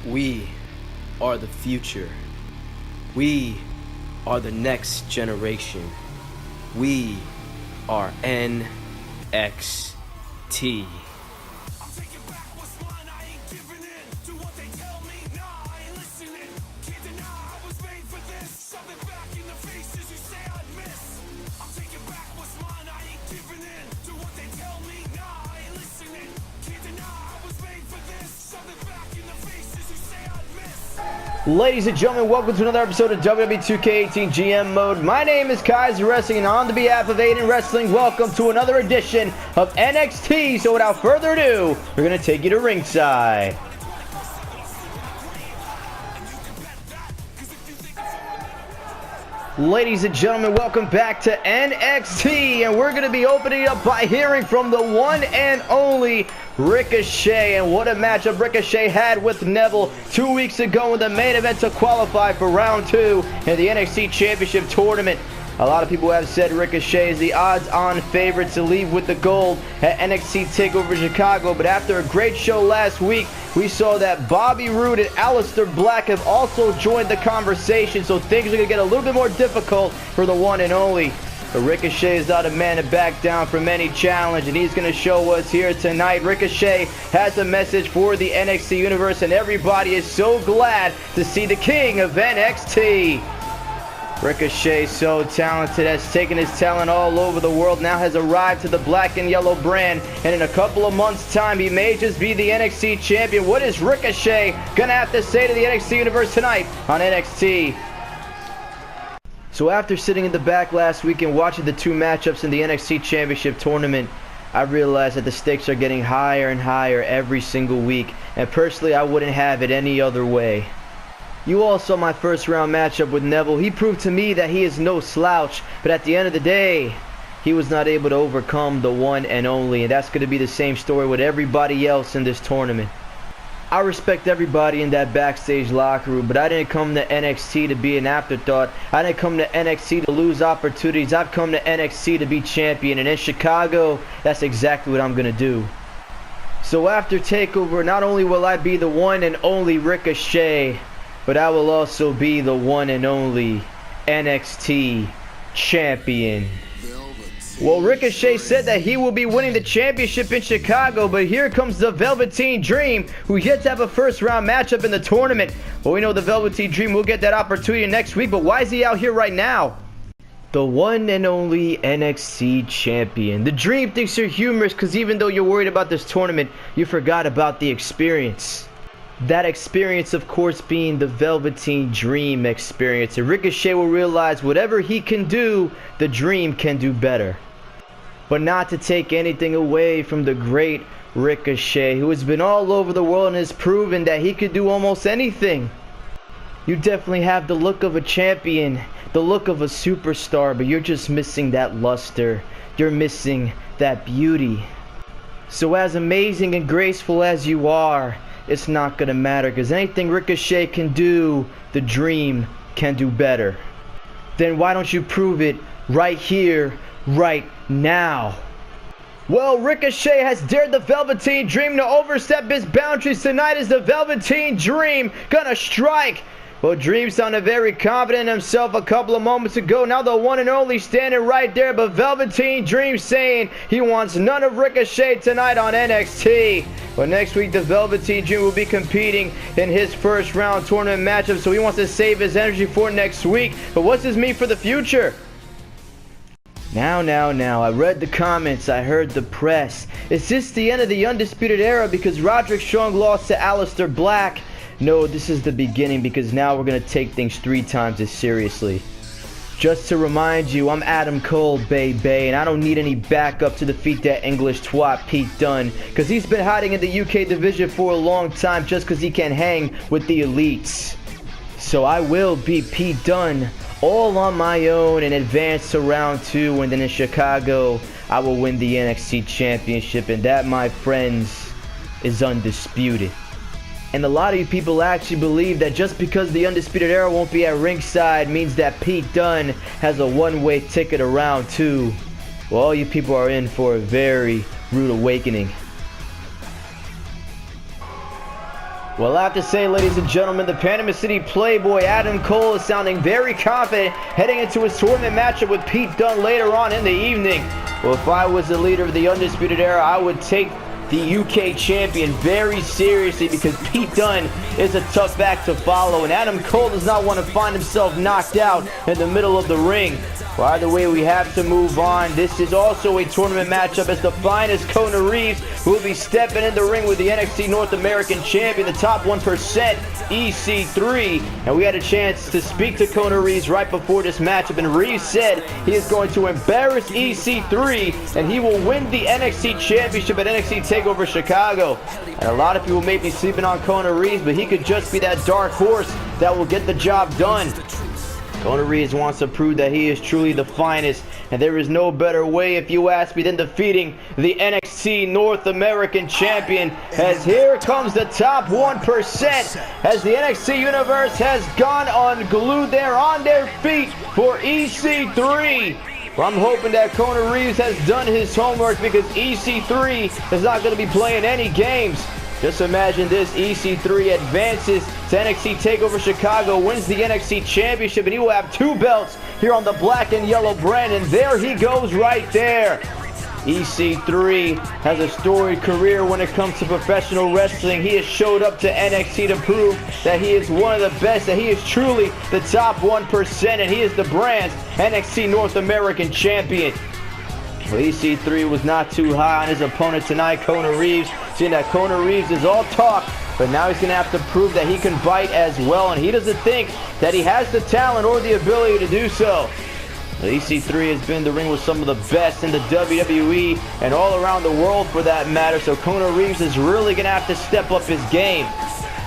We are the future. We are the next generation. We are NXT. Ladies and gentlemen, welcome to another episode of WWE2K18 GM Mode. My name is Kaisah Wrestling, and on the behalf of Aiden Wrestling, welcome to another edition of NXT. So without further ado, we're going to take you to ringside. Ladies and gentlemen, welcome back to NXT, and we're going to be opening up by hearing from the one and only Ricochet. And what a matchup Ricochet had with Neville 2 weeks ago in the main event to qualify for round 2 in the NXT Championship Tournament. A lot of people have said Ricochet is the odds-on favorite to leave with the gold at NXT TakeOver Chicago, but after a great show last week, we saw that Bobby Roode and Aleister Black have also joined the conversation, so things are going to get a little bit more difficult for the one and only. But Ricochet is not a man to back down from any challenge, and he's going to show us here tonight. Ricochet has a message for the NXT Universe, and everybody is so glad to see the king of NXT. Ricochet, so talented, has taken his talent all over the world, now has arrived to the black and yellow brand, and in a couple of months' time, he may just be the NXT champion. What is Ricochet gonna have to say to the NXT Universe tonight on NXT? So after sitting in the back last week and watching the two matchups in the NXT Championship Tournament, I realized that the stakes are getting higher and higher every single week, and personally, I wouldn't have it any other way. You all saw my first round matchup with Neville. He proved to me that he is no slouch, but at the end of the day, he was not able to overcome the one and only, and that's going to be the same story with everybody else in this tournament. I respect everybody in that backstage locker room, but I didn't come to NXT to be an afterthought. I didn't come to NXT to lose opportunities. I've come to NXT to be champion, and in Chicago, that's exactly what I'm going to do. So after TakeOver, not only will I be the one and only Ricochet, but I will also be the one and only NXT champion. Well, Ricochet said that he will be winning the championship in Chicago, but here comes the Velveteen Dream, who yet to have a first round matchup in the tournament. Well, we know the Velveteen Dream will get that opportunity next week, but why is he out here right now? The one and only NXT champion. The Dream thinks you're humorous because even though you're worried about this tournament, you forgot about the experience. That experience, of course, being the Velveteen Dream experience. And Ricochet will realize whatever he can do, the Dream can do better. But not to take anything away from the great Ricochet, who has been all over the world and has proven that he could do almost anything. You definitely have the look of a champion, the look of a superstar, but you're just missing that luster. You're missing that beauty. So as amazing and graceful as you are, it's not gonna matter, because anything Ricochet can do, the Dream can do better. Then why don't you prove it right here, right now? Well, Ricochet has dared the Velveteen Dream to overstep his boundaries. Tonight is the Velveteen Dream gonna strike. Well, Dream sounded very confident in himself a couple of moments ago. Now the one and only standing right there, but Velveteen Dream saying he wants none of Ricochet tonight on NXT. But next week, the Velveteen Dream will be competing in his first round tournament matchup, so he wants to save his energy for next week. But what's this mean for the future? Now, I read the comments, I heard the press. Is this the end of the Undisputed Era because Roderick Strong lost to Aleister Black? No, this is the beginning, because now we're going to take things 3 times as seriously. Just to remind you, I'm Adam Cole, baby, and I don't need any backup to defeat that English twat Pete Dunne, because he's been hiding in the UK division for a long time just because he can hang with the elites. So I will beat Pete Dunne all on my own and advance to round 2, and then in Chicago, I will win the NXT Championship, and that, my friends, is undisputed. And a lot of you people actually believe that just because the Undisputed Era won't be at ringside means that Pete Dunne has a one-way ticket around 2. Well, all you people are in for a very rude awakening. Well, I have to say, ladies and gentlemen, the Panama City Playboy Adam Cole is sounding very confident heading into his tournament matchup with Pete Dunne later on in the evening. Well, if I was the leader of the Undisputed Era, I would take the UK champion very seriously, because Pete Dunne is a tough act to follow, and Adam Cole does not want to find himself knocked out in the middle of the ring. Well, either way, we have to move on. This is also a tournament matchup, as the finest Kona Reeves will be stepping in the ring with the NXT North American champion, the top 1%, EC3. And we had a chance to speak to Kona Reeves right before this matchup, and Reeves said he is going to embarrass EC3 and he will win the NXT championship at NXT TakeOver Chicago. And a lot of people may be sleeping on Kona Reeves, but he could just be that dark horse that will get the job done. Kona Reeves wants to prove that he is truly the finest, and there is no better way, if you ask me, than defeating the NXT North American champion, as here comes the top 1%, as the NXT Universe has gone unglued. They're on their feet for EC3. Well, I'm hoping that Kona Reeves has done his homework, because EC3 is not going to be playing any games. Just imagine this: EC3 advances to NXT TakeOver Chicago, wins the NXT Championship, and he will have 2 belts here on the black and yellow brand, and there he goes right there. EC3 has a storied career when it comes to professional wrestling. He has showed up to NXT to prove that he is one of the best, that he is truly the top 1%, and he is the brand's NXT North American champion. Well, EC3 was not too high on his opponent tonight, Kona Reeves, seeing that Kona Reeves is all talk, but now he's going to have to prove that he can bite as well, and he doesn't think that he has the talent or the ability to do so. Well, EC3 has been in the ring with some of the best in the WWE and all around the world for that matter, so Kona Reeves is really going to have to step up his game.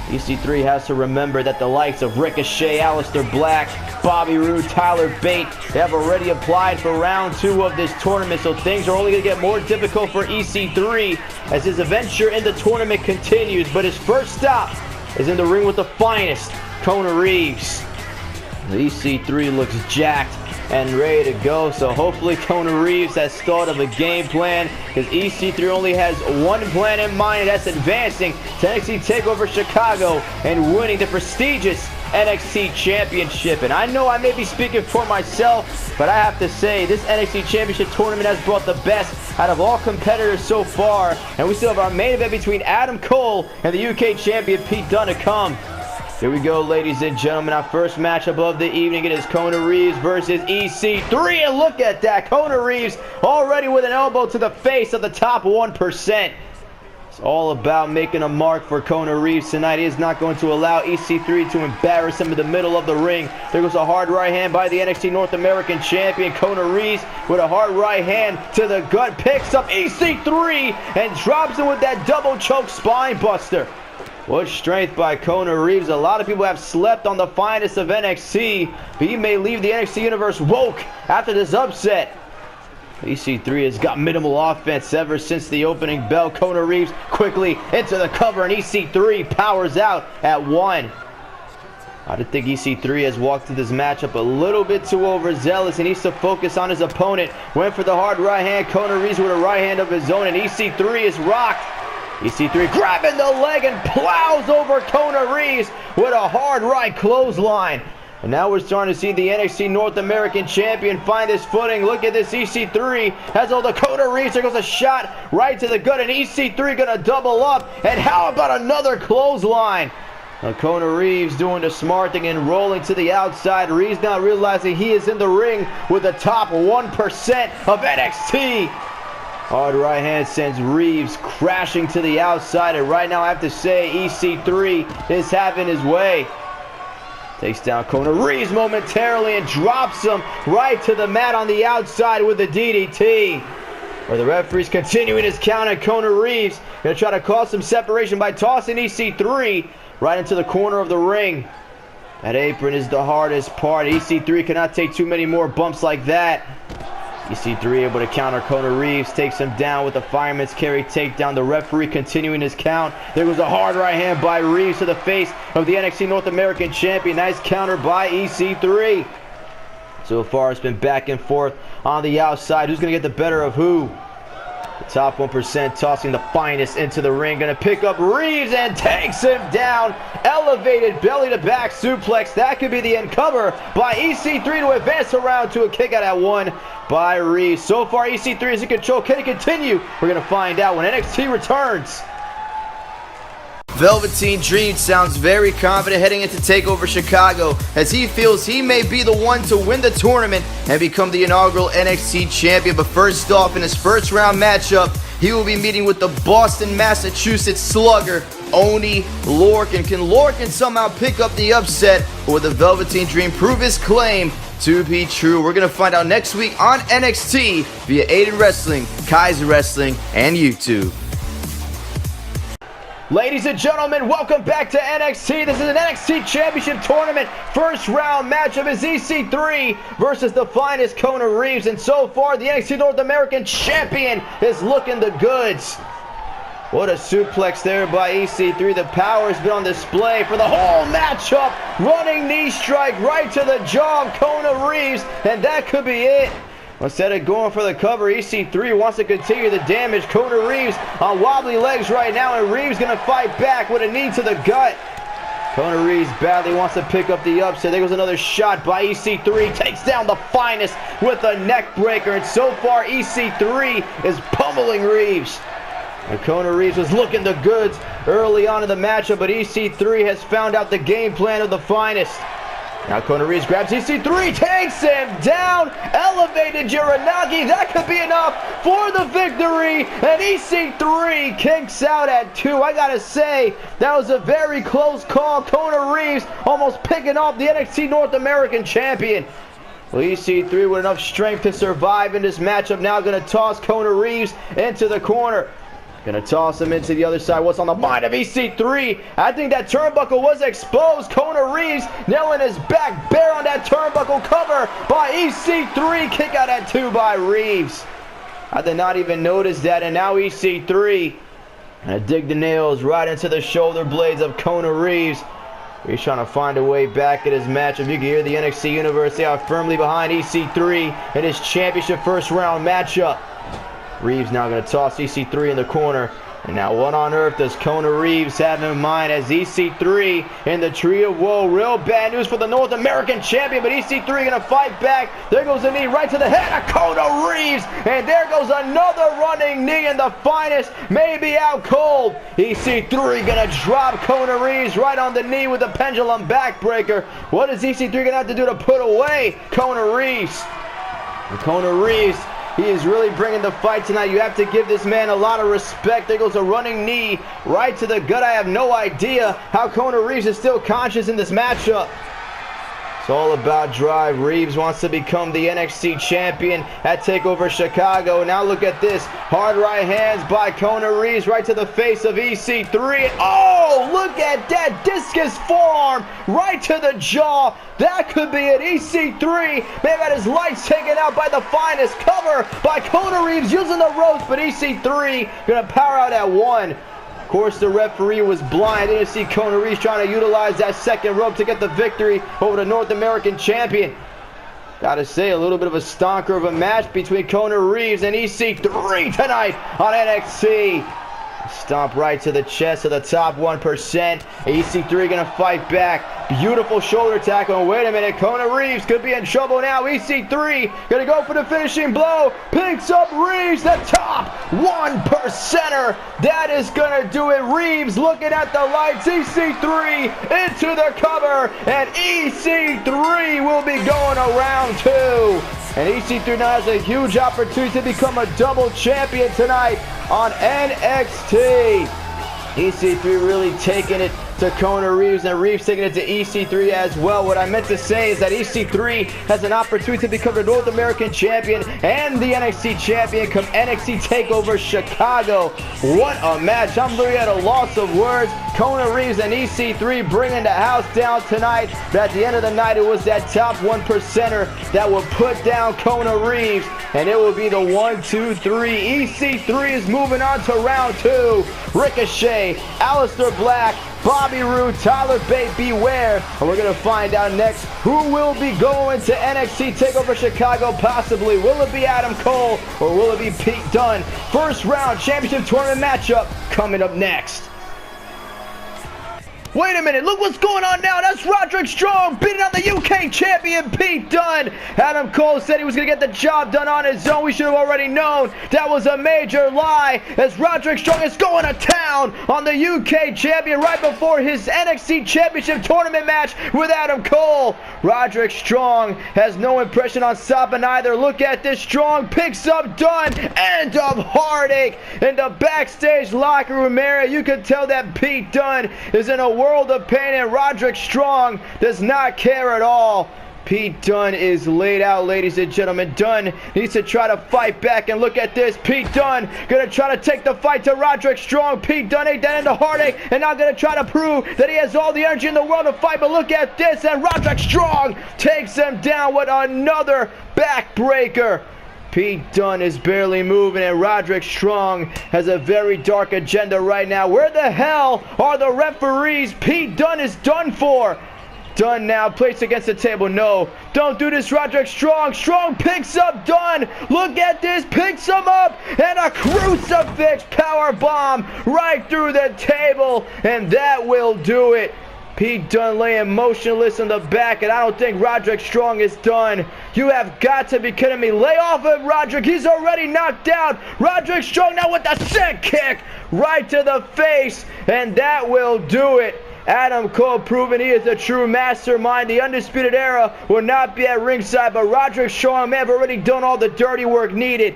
EC3 has to remember that the likes of Ricochet, Aleister Black, Bobby Roode, Tyler Bate, they have already applied for round 2 of this tournament, so things are only going to get more difficult for EC3 as his adventure in the tournament continues. But his first stop is in the ring with the finest, Kona Reeves. The EC3 looks jacked and ready to go, so hopefully Kona Reeves has thought of a game plan, because EC3 only has one plan in mind, and that's advancing to NXT TakeOver Chicago and winning the prestigious NXT Championship. And I know I may be speaking for myself, but I have to say, this NXT Championship tournament has brought the best out of all competitors so far, and we still have our main event between Adam Cole and the UK champion Pete Dunne to come. Here we go, ladies and gentlemen, our first matchup of the evening. It is Kona Reeves versus EC3, and look at that, Kona Reeves already with an elbow to the face of the top 1%. It's all about making a mark for Kona Reeves tonight. He is not going to allow EC3 to embarrass him in the middle of the ring. There goes a hard right hand by the NXT North American champion. Kona Reeves with a hard right hand to the gut, picks up EC3 and drops him with that double choke spine buster. What strength by Kona Reeves. A lot of people have slept on the finest of NXT, but he may leave the NXT Universe woke after this upset. EC3 has got minimal offense ever since the opening bell. Kona Reeves quickly into the cover, and EC3 powers out at 1. I think EC3 has walked through this matchup a little bit too overzealous. He needs to focus on his opponent. Went for the hard right hand. Kona Reeves with a right hand of his own, and EC3 is rocked. EC3 grabbing the leg and plows over Kona Reeves with a hard right clothesline. And now we're starting to see the NXT North American champion find his footing. Look at this, EC3 has all the Kona Reeves. There goes a shot right to the gut, and EC3 gonna double up. And how about another clothesline? Now Kona Reeves doing the smart thing and rolling to the outside. Reeves not realizing he is in the ring with the top 1% of NXT. Hard right hand sends Reeves crashing to the outside, and right now I have to say EC3 is having his way. Takes down Kona Reeves momentarily and drops him right to the mat on the outside with the DDT. Where the referee's continuing his count, and Kona Reeves gonna try to cause some separation by tossing EC3 right into the corner of the ring. That apron is the hardest part. EC3 cannot take too many more bumps like that. EC3 able to counter Kona Reeves, takes him down with a fireman's carry takedown. The referee continuing his count. There was a hard right hand by Reeves to the face of the NXT North American champion. Nice counter by EC3. So far it's been back and forth on the outside. Who's going to get the better of who? The top 1% tossing the finest into the ring. Gonna pick up Reeves and takes him down. Elevated belly to back suplex. That could be the end cover by EC3 to advance around to a kick out at 1 by Reeves. So far EC3 is in control. Can he continue? We're gonna find out when NXT returns. Velveteen Dream sounds very confident heading into TakeOver Chicago as he feels he may be the one to win the tournament and become the inaugural NXT champion. But first off, in his first round matchup, he will be meeting with the Boston, Massachusetts slugger, Oney Lorcan. Can Lorcan somehow pick up the upset, or will the Velveteen Dream prove his claim to be true? We're going to find out next week on NXT via Aiden Wrestling, Kaisah Wrestling, and YouTube. Ladies and gentlemen, welcome back to NXT. This is an NXT Championship Tournament. First round matchup is EC3 versus the finest Kona Reeves. And so far, the NXT North American Champion is looking the goods. What a suplex there by EC3. The power has been on display for the whole matchup. Running knee strike right to the jaw of Kona Reeves. And that could be it. Instead of going for the cover, EC3 wants to continue the damage. Kona Reeves on wobbly legs right now, and Reeves going to fight back with a knee to the gut. Kona Reeves badly wants to pick up the upset. There goes another shot by EC3. Takes down the finest with a neck breaker, and so far EC3 is pummeling Reeves. And Kona Reeves was looking the goods early on in the matchup, but EC3 has found out the game plan of the finest. Now Kona Reeves grabs EC3, takes him down, elevated Uranage. That could be enough for the victory, and EC3 kicks out at 2. I gotta say, that was a very close call. Kona Reeves almost picking off the NXT North American Champion. Well, EC3 with enough strength to survive in this matchup. Now gonna toss Kona Reeves into the corner. Gonna toss him into the other side. What's on the mind of EC3? I think that turnbuckle was exposed. Kona Reeves nailing his back bare on that turnbuckle cover by EC3. Kick out at 2 by Reeves. I did not even notice that. And now EC3 gonna dig the nails right into the shoulder blades of Kona Reeves. He's trying to find a way back at his matchup. You can hear the NXT Universe. They are firmly behind EC3 in his championship first round matchup. Reeves now going to toss EC3 in the corner. And now what on earth does Kona Reeves have in mind as EC3 in the Tree of Woe? Real bad news for the North American Champion, but EC3 going to fight back. There goes a knee right to the head of Kona Reeves. And there goes another running knee, and the finest may be out cold. EC3 going to drop Kona Reeves right on the knee with a pendulum backbreaker. What is EC3 going to have to do to put away Kona Reeves? And Kona Reeves, he is really bringing the fight tonight. You have to give this man a lot of respect. There goes a running knee right to the gut. I have no idea how Kona Reeves is still conscious in this matchup. It's all about drive. Reeves wants to become the NXT champion at TakeOver Chicago. Now look at this. Hard right hands by Kona Reeves right to the face of EC3. Oh, look at that discus forearm right to the jaw. That could be it. EC3 may have had his lights taken out by the finest. Cover by Kona Reeves using the ropes, but EC3 going to power out at 1. Of course, the referee was blind. Didn't see Kona Reeves trying to utilize that second rope to get the victory over the North American Champion. Gotta say, a little bit of a stonker of a match between Kona Reeves and EC3 tonight on NXT. Stomp right to the chest of the top 1%. EC3 gonna fight back. Beautiful shoulder tackle. And wait a minute, Kona Reeves could be in trouble now. EC3 gonna go for the finishing blow. Picks up Reeves, the top 1%er. That is gonna do it. Reeves looking at the lights. EC3 into the cover. And EC3 will be going around 2. And EC3 now has a huge opportunity to become a double champion tonight on NXT. EC3 really taking it to Kona Reeves, and Reeves taking it to EC3 as well. What I meant to say is that EC3 has an opportunity to become the North American Champion and the NXT Champion come NXT TakeOver Chicago. What a match. I'm really at a loss of words. Kona Reeves and EC3 bringing the house down tonight. But at the end of the night, it was that top 1%er that will put down Kona Reeves, and it will be the 1, 2, 3. EC3 is moving on to round 2. Ricochet, Aleister Black, Bobby Roode, Tyler Bate, beware. And we're going to find out next who will be going to NXT TakeOver Chicago, possibly. Will it be Adam Cole or will it be Pete Dunne? First round championship tournament matchup coming up next. Wait a minute, look what's going on now. That's Roderick Strong beating on the UK champion Pete Dunne. Adam Cole said he was going to get the job done on his own. We should have already known that was a major lie, as Roderick Strong is going to town on the UK champion right before his NXT championship tournament match with Adam Cole. Roderick Strong has no impression on stopping either. Look at this. Strong picks up Dunne. End of heartache in the backstage locker room area. You can tell that Pete Dunne is in a world of pain, and Roderick Strong does not care at all. Pete Dunne is laid out, ladies and gentlemen. Dunne needs to try to fight back, and look at this. Pete Dunne gonna try to take the fight to Roderick Strong. Pete Dunne ain't that into heartache, and now gonna try to prove that he has all the energy in the world to fight. But look at this, and Roderick Strong takes him down with another backbreaker. Pete Dunne is barely moving, and Roderick Strong has a very dark agenda right now. Where the hell are the referees? Pete Dunne is done for. Dunne now placed against the table. No, don't do this, Roderick Strong. Strong picks up Dunne. Look at this, picks him up, and a crucifix power bomb right through the table, and that will do it. Pete Dunne laying motionless in the back, and I don't think Roderick Strong is done. You have got to be kidding me. Lay off of Roderick. He's already knocked out. Roderick Strong now with the sick kick right to the face, and that will do it. Adam Cole proving he is a true mastermind. The Undisputed Era will not be at ringside, but Roderick Strong may have already done all the dirty work needed.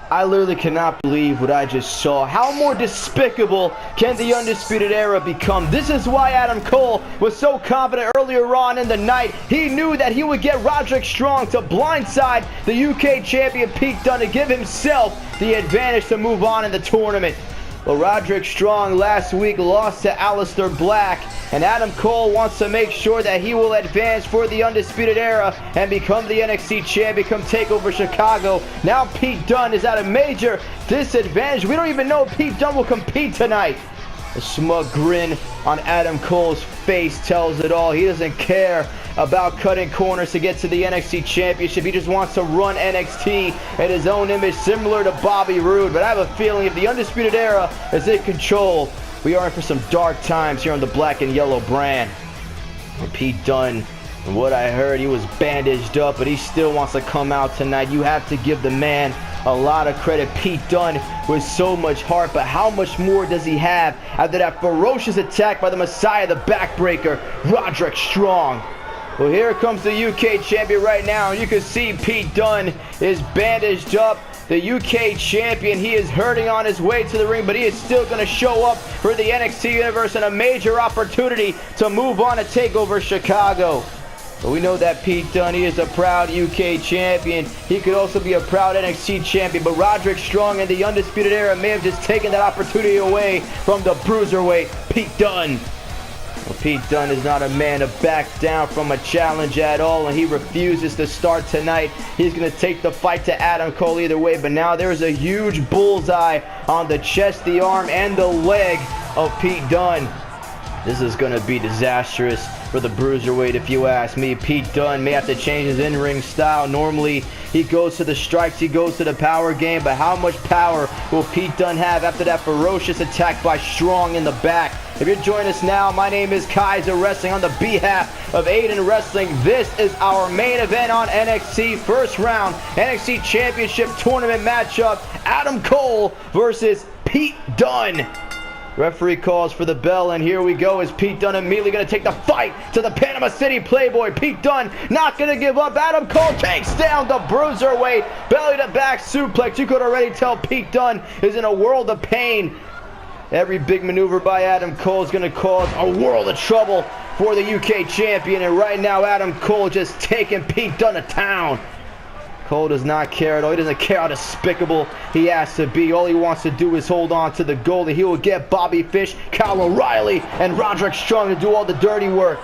I literally cannot believe what I just saw. How more despicable can the Undisputed Era become? This is why Adam Cole was so confident earlier on in the night. He knew that he would get Roderick Strong to blindside the UK champion Pete Dunne to give himself the advantage to move on in the tournament. Well, Roderick Strong last week lost to Aleister Black, and Adam Cole wants to make sure that he will advance for the Undisputed Era and become the NXT champion come TakeOver Chicago. Now Pete Dunne is at a major disadvantage. We don't even know if Pete Dunne will compete tonight. The smug grin on Adam Cole's face tells it all. He doesn't care about cutting corners to get to the NXT Championship. He just wants to run NXT in his own image, similar to Bobby Roode. But I have a feeling if the Undisputed Era is in control, we are in for some dark times here on the Black and Yellow brand. And Pete Dunne, from what I heard, he was bandaged up, but he still wants to come out tonight. You have to give the man a lot of credit. Pete Dunne with so much heart, but how much more does he have after that ferocious attack by the Messiah, the backbreaker, Roderick Strong? Well, here comes the UK champion right now. You can see Pete Dunne is bandaged up. The UK champion, he is hurting on his way to the ring, but he is still going to show up for the NXT Universe and a major opportunity to move on to TakeOver Chicago. But we know that Pete Dunne, he is a proud UK champion. He could also be a proud NXT champion, but Roderick Strong and the Undisputed Era may have just taken that opportunity away from the bruiserweight Pete Dunne. Well, Pete Dunne is not a man to back down from a challenge at all, and he refuses to start tonight. He's going to take the fight to Adam Cole either way, but now there's a huge bullseye on the chest, the arm, and the leg of Pete Dunne. This is going to be disastrous for the bruiserweight, if you ask me. Pete Dunne may have to change his in-ring style. Normally, he goes to the strikes, he goes to the power game, but how much power will Pete Dunne have after that ferocious attack by Strong in the back? If you're joining us now, my name is Kaisah Wrestling on the behalf of Aiden Wrestling. This is our main event on NXT. First round NXT Championship Tournament matchup. Adam Cole versus Pete Dunne. Referee calls for the bell, and here we go as Pete Dunne immediately going to take the fight to the Panama City Playboy. Pete Dunne not going to give up. Adam Cole takes down the bruiserweight. Belly to back suplex. You could already tell Pete Dunne is in a world of pain. Every big maneuver by Adam Cole is going to cause a world of trouble for the UK champion. And right now, Adam Cole just taking Pete Dunne to town. Cole does not care at all. He doesn't care how despicable he has to be. All he wants to do is hold on to the goal. He will get Bobby Fish, Kyle O'Reilly, and Roderick Strong to do all the dirty work.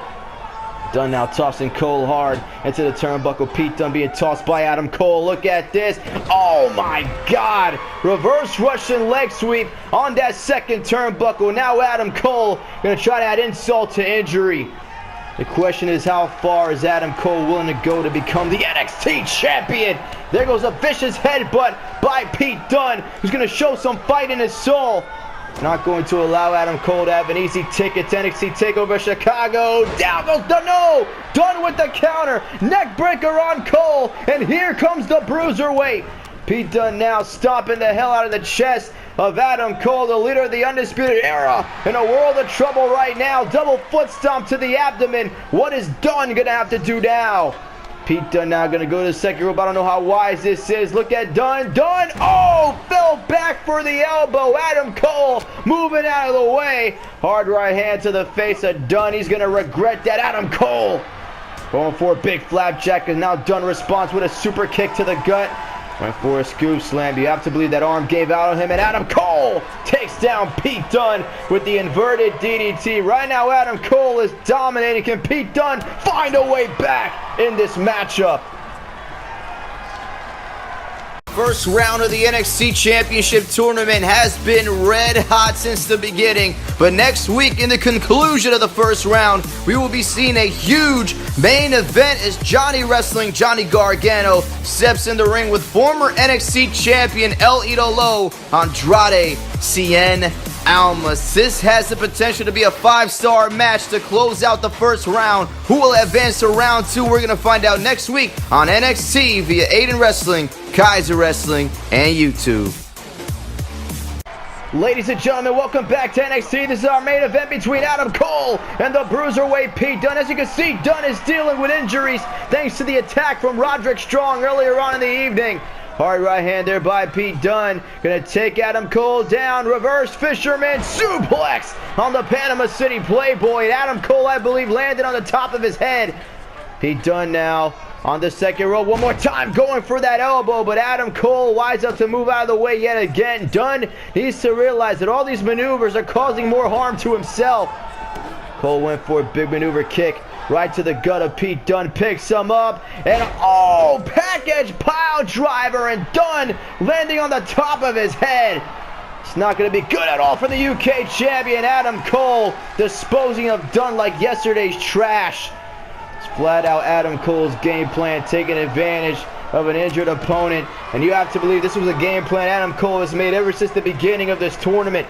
Dunne now tossing Cole hard into the turnbuckle. Pete Dunne being tossed by Adam Cole. Look at this. Oh my God. Reverse Russian leg sweep on that second turnbuckle. Now Adam Cole going to try to add insult to injury. The question is, how far is Adam Cole willing to go to become the NXT champion? There goes a vicious headbutt by Pete Dunne, who's going to show some fight in his soul. Not going to allow Adam Cole to have an easy ticket to NXT TakeOver Chicago. Down goes Dunne. No! Dunne with the counter. Neckbreaker on Cole. And here comes the Bruiserweight. Pete Dunne now stomping the hell out of the chest of Adam Cole, the leader of the Undisputed Era. In a world of trouble right now. Double foot stomp to the abdomen. What is Dunne going to have to do now? Pete Dunne now going to go to the second rope. I don't know how wise this is. Look at Dunne. Dunne, oh, fell back for the elbow. Adam Cole moving out of the way. Hard right hand to the face of Dunne. He's going to regret that. Adam Cole going for a big flapjack, and now Dunne responds with a super kick to the gut. Went for a scoop slam. You have to believe that arm gave out on him, and Adam Cole takes down Pete Dunne with the inverted DDT. Right now, Adam Cole is dominating. Can Pete Dunne find a way back in this matchup? First round of the NXT Championship Tournament has been red hot since the beginning, but next week in the conclusion of the first round, we will be seeing a huge main event as Johnny Gargano steps in the ring with former NXT Champion El Idolo Andrade Cien Almas. This has the potential to be a 5-star match to close out the first round. Who will advance to round 2? We're going to find out next week on NXT via Aiden Wrestling, Kaisah Wrestling, and YouTube. Ladies and gentlemen, welcome back to NXT. This is our main event between Adam Cole and the Bruiserweight Pete Dunne. As you can see, Dunne is dealing with injuries thanks to the attack from Roderick Strong earlier on in the evening. Hard right hand there by Pete Dunne. Gonna take Adam Cole down. Reverse Fisherman suplex on the Panama City Playboy. Adam Cole, I believe, landed on the top of his head. Pete Dunne now on the second rope. One more time going for that elbow, but Adam Cole wise up to move out of the way yet again. Dunne needs to realize that all these maneuvers are causing more harm to himself. Cole went for a big maneuver kick right to the gut of Pete Dunne, picks him up, and oh, package pile driver, and Dunne landing on the top of his head. It's not going to be good at all for the UK champion Adam Cole, disposing of Dunne like yesterday's trash. It's flat out Adam Cole's game plan, taking advantage of an injured opponent, and you have to believe this was a game plan Adam Cole has made ever since the beginning of this tournament.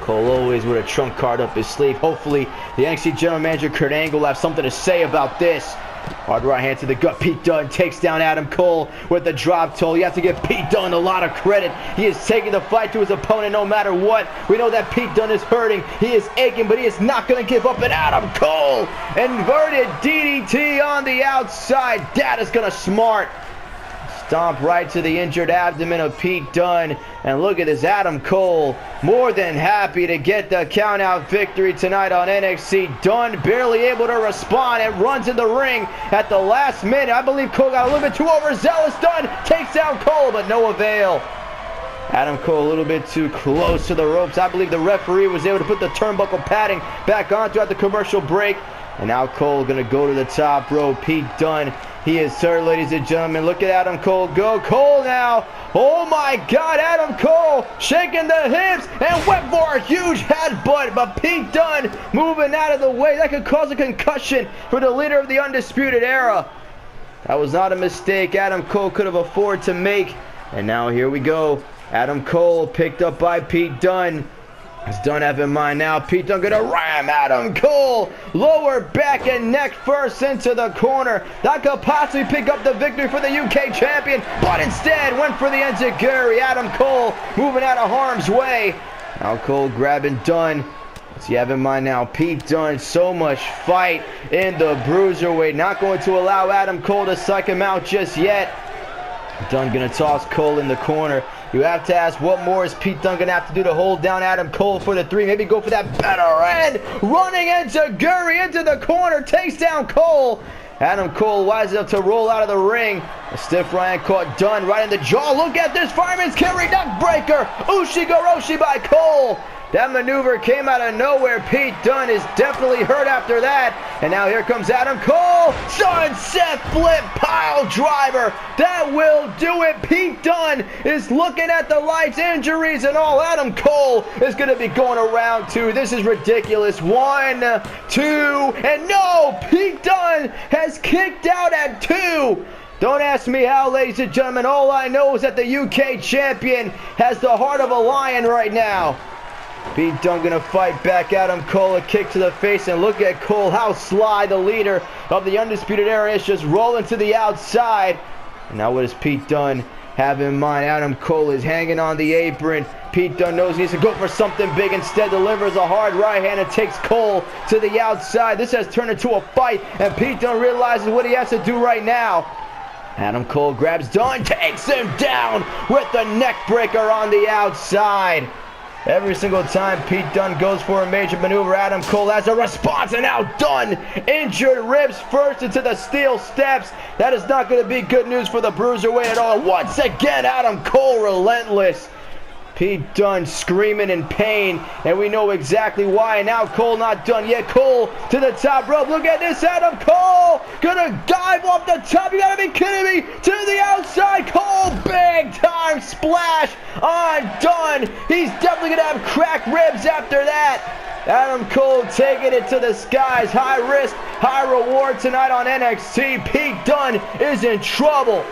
Cole always with a trump card up his sleeve. Hopefully, the NXT General Manager Kurt Angle will have something to say about this. Hard right hand to the gut. Pete Dunne takes down Adam Cole with the drop toe. You have to give Pete Dunne a lot of credit. He is taking the fight to his opponent no matter what. We know that Pete Dunne is hurting. He is aching, but he is not going to give up. And Adam Cole, inverted DDT on the outside. That is going to smart. Stomp right to the injured abdomen of Pete Dunne. And look at this, Adam Cole more than happy to get the countout victory tonight on NXT. Dunne barely able to respond and runs in the ring at the last minute. I believe Cole got a little bit too overzealous. Dunne takes down Cole, but no avail. Adam Cole a little bit too close to the ropes. I believe the referee was able to put the turnbuckle padding back on throughout the commercial break. And now Cole going to go to the top rope. Pete Dunne, he is third, ladies and gentlemen. Look at Adam Cole go. Cole now. Oh my God, Adam Cole shaking the hips and went for a huge headbutt. But Pete Dunne moving out of the way. That could cause a concussion for the leader of the Undisputed Era. That was not a mistake Adam Cole could have afforded to make. And now here we go. Adam Cole picked up by Pete Dunne. As Dunne have in mind now, Pete Dunne gonna ram Adam Cole. Lower back and neck first into the corner. That could possibly pick up the victory for the UK champion, but instead went for the enziguri. Adam Cole moving out of harm's way. Now Cole grabbing Dunne. As you have in mind now, Pete Dunne, so much fight in the Bruiserweight. Not going to allow Adam Cole to psych him out just yet. Dunne gonna toss Cole in the corner. You have to ask, what more is Pete Dunne gonna have to do to hold down Adam Cole for the 3? Maybe go for that better end. Running enziguri into the corner, takes down Cole. Adam Cole wise enough to roll out of the ring. A stiff right hand caught Dunne right in the jaw. Look at this fireman's carry neck breaker. Ushigoroshi by Cole. That maneuver came out of nowhere. Pete Dunne is definitely hurt after that. And now here comes Adam Cole. Sunset flip pile driver. That will do it. Pete Dunne is looking at the lights, injuries and all. Adam Cole is going to be going around 2. This is ridiculous. 1, 2, and no! Pete Dunne has kicked out at 2. Don't ask me how, ladies and gentlemen. All I know is that the UK champion has the heart of a lion right now. Pete Dunne gonna fight back Adam Cole, a kick to the face, and look at Cole, how sly the leader of the Undisputed Era is, just rolling to the outside. And now what does Pete Dunne have in mind? Adam Cole is hanging on the apron. Pete Dunne knows he needs to go for something big, instead delivers a hard right hand and takes Cole to the outside. This has turned into a fight, and Pete Dunne realizes what he has to do right now. Adam Cole grabs Dunne, takes him down with the neck breaker on the outside. Every single time Pete Dunne goes for a major maneuver, Adam Cole has a response, and now Dunne, injured ribs first into the steel steps. That is not going to be good news for the Bruiserweight at all. Once again, Adam Cole relentless. Pete Dunne screaming in pain, and we know exactly why. And now Cole not done yet. Cole to the top rope. Look at this, Adam Cole gonna dive off the top. You gotta be kidding me. To the outside, Cole, big time splash on Dunne. He's definitely gonna have cracked ribs after that. Adam Cole taking it to the skies. High risk, high reward tonight on NXT. Pete Dunne is in trouble.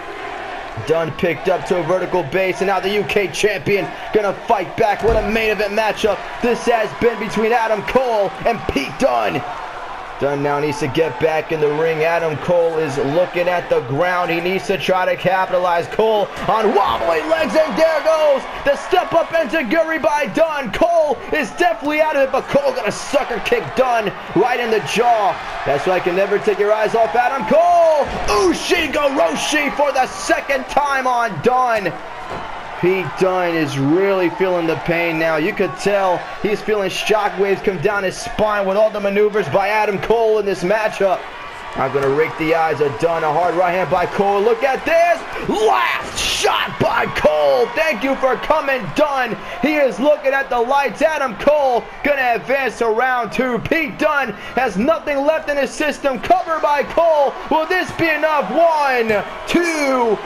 Dunne picked up to a vertical base, and now the UK champion gonna fight back. What a main event matchup this has been between Adam Cole and Pete Dunne. Dunne now needs to get back in the ring. Adam Cole is looking at the ground. He needs to try to capitalize. Cole on wobbly legs, and there goes the step up enziguri by Dunne. Cole is definitely out of it, but Cole gonna sucker kick Dunne right in the jaw. That's why I can never take your eyes off Adam Cole. Ushigoroshi for the second time on Dunne. Pete Dunne is really feeling the pain now. You could tell he's feeling shockwaves come down his spine with all the maneuvers by Adam Cole in this matchup. I'm going to rake the eyes of Dunne. A hard right hand by Cole. Look at this. Last shot by Cole. Thank you for coming, Dunne. He is looking at the lights. Adam Cole going to advance to round 2. Pete Dunne has nothing left in his system. Covered by Cole. Will this be enough? 1, 2,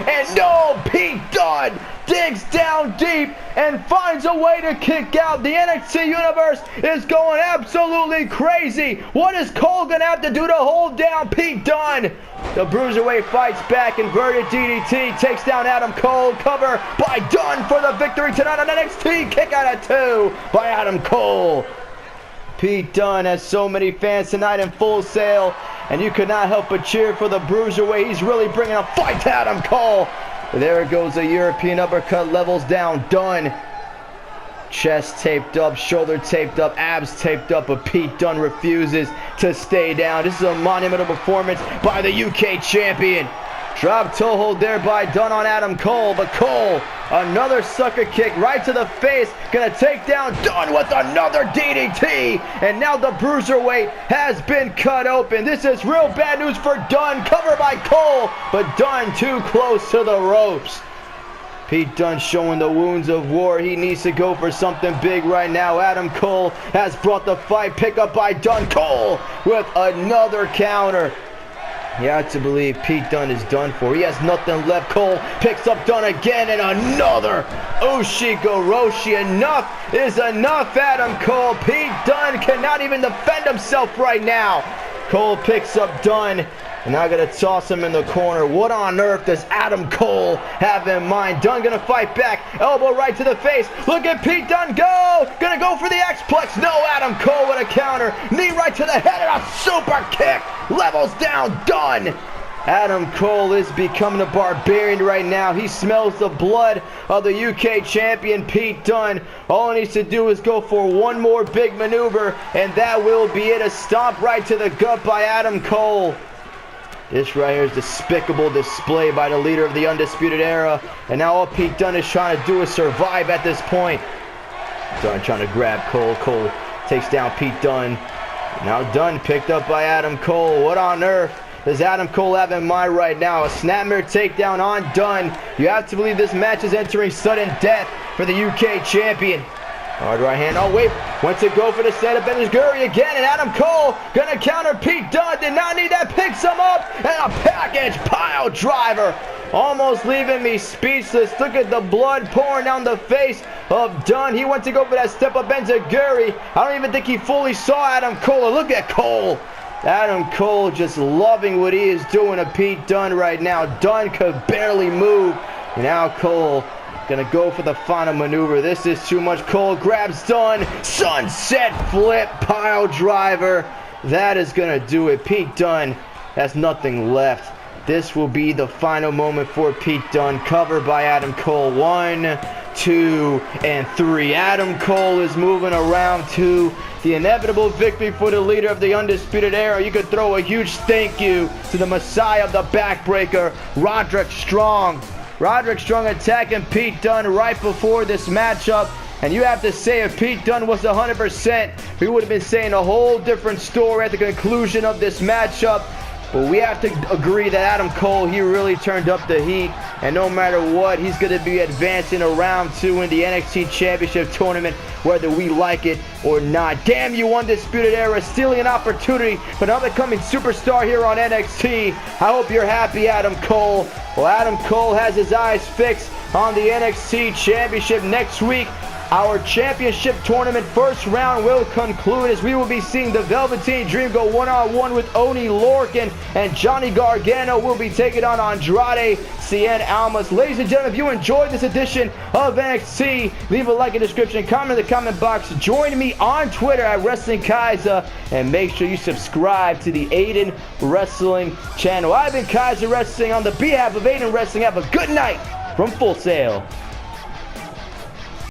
and no. Pete Dunne digs down deep and finds a way to kick out. The NXT universe is going absolutely crazy. What is Cole gonna have to do to hold down Pete Dunne? The Bruiserweight fights back. Inverted DDT takes down Adam Cole. Cover by Dunne for the victory tonight on NXT. Kick out at 2 by Adam Cole. Pete Dunne has so many fans tonight in Full Sail, and you could not help but cheer for the Bruiserweight. He's really bringing a fight to Adam Cole. There goes a European uppercut, levels down Dunne. Chest taped up, shoulder taped up, abs taped up, but Pete Dunne refuses to stay down. This is a monumental performance by the UK champion. Drop toe hold there by Dunne on Adam Cole, but Cole, another sucker kick right to the face, gonna take down Dunne with another DDT, and now the Bruiserweight has been cut open. This is real bad news for Dunne. Cover by Cole, but Dunne too close to the ropes. Pete Dunne showing the wounds of war. He needs to go for something big right now. Adam Cole has brought the fight. Pick up by Dunne. Cole with another counter. You have to believe Pete Dunne is done for. He has nothing left. Cole picks up Dunne again, and another Ushigoroshi. Enough is enough, Adam Cole. Pete Dunne cannot even defend himself right now. Cole picks up Dunne, and now gonna toss him in the corner. What on earth does Adam Cole have in mind? Dunne gonna fight back. Elbow right to the face. Look at Pete Dunne go. Gonna go for the X-Plex. No, Adam Cole with a counter. Knee right to the head and a super kick. Levels down Dunne. Adam Cole is becoming a barbarian right now. He smells the blood of the UK champion Pete Dunne. All he needs to do is go for one more big maneuver, and that will be it. A stomp right to the gut by Adam Cole. This right here is despicable display by the leader of the Undisputed Era. And now all Pete Dunne is trying to do is survive at this point. Dunne trying to grab Cole. Cole takes down Pete Dunne. Now Dunne picked up by Adam Cole. What on earth does Adam Cole have in mind right now? A snapmare takedown on Dunne. You have to believe this match is entering sudden death for the UK champion. Hard right hand. Oh, wait. Went to go for the setup. And there's Gurry again. And Adam Cole gonna counter Pete Dunne. Did not need that. Picks him up. And a package pile driver. Almost leaving me speechless. Look at the blood pouring down the face of Dunne. He went to go for that step up enziguri. I don't even think he fully saw Adam Cole. Look at Cole. Adam Cole just loving what he is doing to Pete Dunne right now. Dunne could barely move. Now Cole gonna go for the final maneuver. This is too much. Cole grabs Dunne. Sunset flip pile driver. That is gonna do it. Pete Dunne has nothing left. This will be the final moment for Pete Dunne. Covered by Adam Cole. 1, 2, and 3. Adam Cole is moving around to the inevitable victory for the leader of the Undisputed Era. You could throw a huge thank you to the Messiah of the Backbreaker, Roderick Strong. Roderick Strong attacking Pete Dunne right before this matchup. And you have to say, if Pete Dunne was 100%, we would have been saying a whole different story at the conclusion of this matchup. But we have to agree that Adam Cole, he really turned up the heat. And no matter what, he's going to be advancing to round 2 in the NXT Championship Tournament, whether we like it or not. Damn you, Undisputed Era, stealing an opportunity for an up-and-coming superstar here on NXT. I hope you're happy, Adam Cole. Well, Adam Cole has his eyes fixed on the NXT Championship next week. Our championship tournament first round will conclude as we will be seeing the Velveteen Dream go one-on-one with Oni Lorcan, and Johnny Gargano will be taking on Andrade Cien Almas. Ladies and gentlemen, if you enjoyed this edition of NXT, leave a like in the description, comment in the comment box. Join me on Twitter at Wrestling Kaisah, and make sure you subscribe to the Aiden Wrestling channel. I've been Kaisah Wrestling on the behalf of Aiden Wrestling. Have a good night from Full Sail.